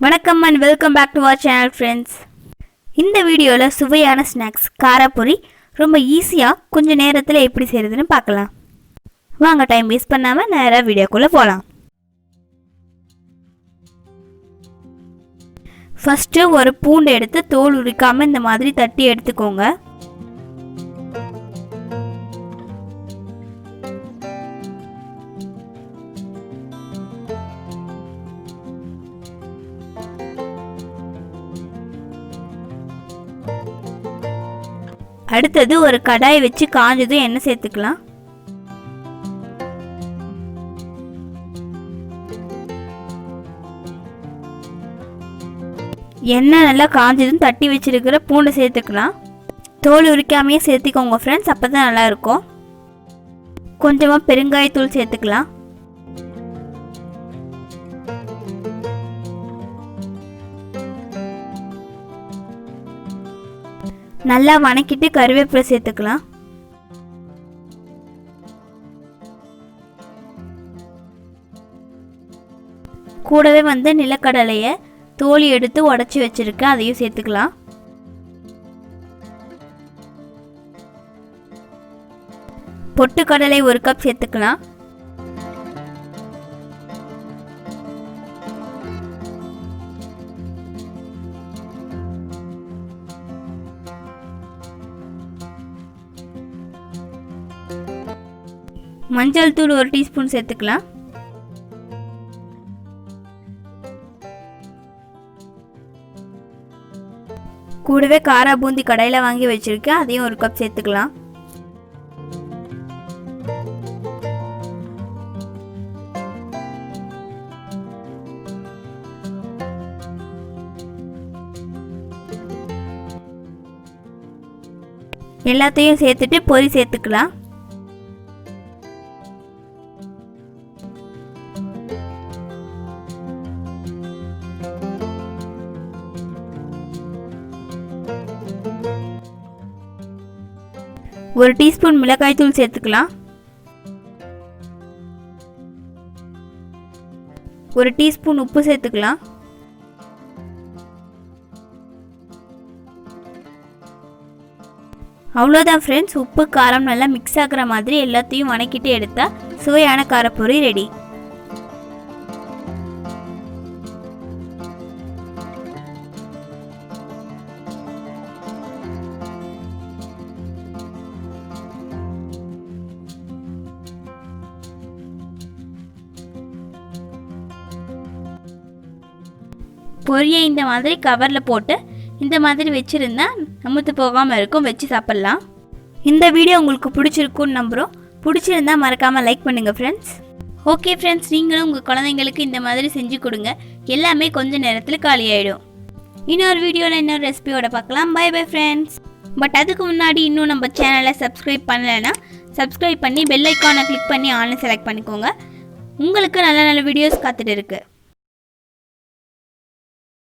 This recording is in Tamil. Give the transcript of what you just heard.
வணக்கம் and welcome back to our channel friends. இந்த வீடியோல சுவையான ஸ்நாக்ஸ் காரப்பொரி ரொம்ப ஈஸியா கொஞ்ச நேரத்துல எப்படி செய்யறதுன்னு பார்க்கலாம். வாங்க டைம் வேஸ்ட் பண்ணாம நேரா வீடியோக்குள்ள போலாம். ஃபர்ஸ்ட் ஒரு பூண்டு எடுத்து தோல் உரிக்காம இந்த மாதிரி தட்டி எடுத்துக்கோங்க. அடுத்தது ஒரு கடாய் வச்சு காஞ்சதும் எண்ணெய் சேர்த்துக்கலாம். எண்ணெய் நல்லா காஞ்சதும் தட்டி வச்சிருக்கிற பூண்டை சேர்த்துக்கலாம். தோல் உரிக்காமையே சேர்த்துக்கோங்க ஃப்ரெண்ட்ஸ், அப்பதான் நல்லா இருக்கும். கொஞ்சமா பெருங்காயத்தூள் சேர்த்துக்கலாம். நல்லா வணக்கிட்டு கறிவேப்பிலை சேர்த்துக்கலாம். கூடவே நிலக்கடலையை தோலி எடுத்து உடைச்சி வச்சிருக்கேன், அதையும் சேர்த்துக்கலாம். பொட்டுக்கடலை 1 கப் சேர்த்துக்கலாம். மஞ்சள் தூள் 1 டீஸ்பூன் சேர்த்துக்கலாம். கூடவே காரா பூந்தி கடையில வாங்கி வச்சிருக்கேன், அதையும் 1 கப் சேர்த்துக்கலாம். எல்லாத்தையும் சேர்த்துட்டு பொரி சேர்த்துக்கலாம். ஒரு டீஸ்பூன் மிளகாய் தூள் சேர்த்துக்கலாம். 1 டீஸ்பூன் உப்பு சேர்த்துக்கலாம். அவ்வளோதான் ஃப்ரெண்ட்ஸ், உப்பு காரம் நல்லா மிக்ஸ் ஆகிற மாதிரி எல்லாத்தையும் வணக்கிட்டு எடுத்தா சுவையான காரப்பொரி ரெடி. பொரியை இந்த மாதிரி கவரில் போட்டு இந்த மாதிரி வச்சுருந்தா அமுத்து போகாமல் இருக்கும், வச்சு சாப்பிட்லாம். இந்த வீடியோ உங்களுக்கு பிடிச்சிருக்குன்னு நம்புகிறோம். பிடிச்சிருந்தா மறக்காமல் லைக் பண்ணுங்கள் ஃப்ரெண்ட்ஸ். ஓகே ஃப்ரெண்ட்ஸ், நீங்களும் உங்கள் குழந்தைங்களுக்கு இந்த மாதிரி செஞ்சு கொடுங்க, எல்லாமே கொஞ்சம் நேரத்தில் காலியாயிடும். இன்னொரு வீடியோவில் இன்னொரு ரெசிபியோட பார்க்கலாம். By bye friends. பட் அதுக்கு முன்னாடி இன்னும் நம்ம சேனலை சப்ஸ்கிரைப் பண்ணலைன்னா சப்ஸ்கிரைப் பண்ணி பெல் ஐக்கானை கிளிக் பண்ணி ஆன்லைன் செலக்ட் பண்ணிக்கோங்க. உங்களுக்கு நல்ல நல்ல வீடியோஸ் காத்துட்டு இருக்குது.